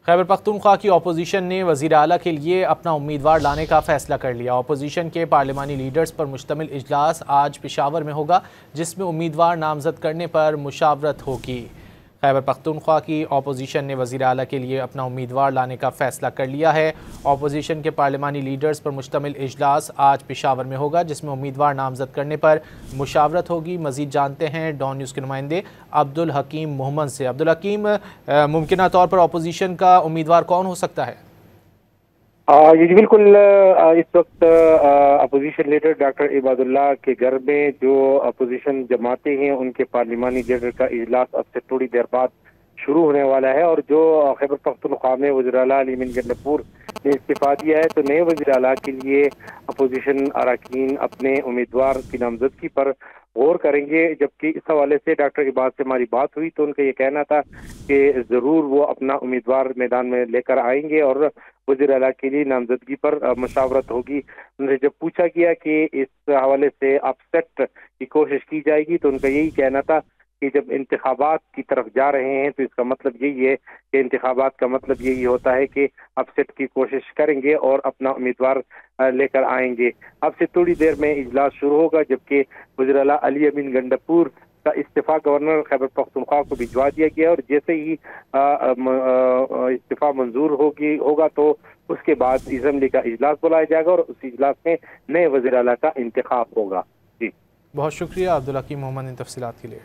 خیبر پختونخوا کی اپوزیشن نے وزیر اعلیٰ کے لیے اپنا امیدوار لانے کا فیصلہ کر لیا۔ اپوزیشن کے پارلیمانی لیڈرز پر مشتمل اجلاس آج پشاور میں ہوگا، جس میں امیدوار نامزد کرنے پر مشاورت ہوگی۔ خیبر پختونخوا کی اپوزیشن نے وزیر اعلیٰ کے لیے اپنا امیدوار لانے کا فیصلہ کر لیا ہے۔ اپوزیشن کے پارلیمانی لیڈرز پر مشتمل اجلاس آج پشاور میں ہوگا، جس میں امیدوار نامزد کرنے پر مشاورت ہوگی۔ مزید جانتے ہیں ڈان نیوز کے نمائندے عبدالحکیم محمد سے۔ عبدالحکیم، ممکنہ طور پر اپوزیشن کا امیدوار کون ہو سکتا ہے؟ جی بالکل، اس وقت اپوزیشن لیڈر ڈاکٹر عباد اللہ کے گھر میں جو اپوزیشن جماعتیں ہیں ان کے پارلیمانی لیڈر کا اجلاس اب سے تھوڑی دیر بعد شروع ہونے والا ہے، اور جو خیبر پختونخوا میں وزیر اعلیٰ علی امین گنڈاپور نے استعفیٰ دیا ہے، تو نئے وزیر اعلیٰ کے لیے اپوزیشن اراکین اپنے امیدوار کی نامزدگی پر غور کریں گے۔ جبکہ اس حوالے سے ڈاکٹر عباد سے ہماری بات ہوئی تو ان کا یہ کہنا تھا کہ ضرور وہ اپنا امیدوار میدان میں لے کر آئیں گے اور وزیر اعلیٰ کے لیے نامزدگی پر مشاورت ہوگی۔ انہیں جب پوچھا گیا کہ اس حوالے سے اپ سیٹ کی کوشش کی جائے گی تو ان کا یہی کہنا تھا کہ جب انتخابات کی طرف جا رہے ہیں تو اس کا مطلب یہی ہے کہ انتخابات کا مطلب یہی ہوتا ہے کہ اپ سیٹ کی کوشش کریں گے اور اپنا امیدوار لے کر آئیں گے۔ اب سے تھوڑی دیر میں اجلاس شروع ہوگا، جبکہ وزیر اعلیٰ علی امین گنڈاپور کا استعفیٰ گورنر خیبر پختونخوا کو بھجوا دیا گیا، اور جیسے ہی استعفیٰ منظور ہوگا تو اس کے بعد اسمبلی کا اجلاس بلایا جائے گا اور اس اجلاس میں نئے وزیر اعلیٰ کا انتخاب ہوگا۔ جی بہت شکریہ عبدالحکیم محمد ان تفصیلات کے لیے۔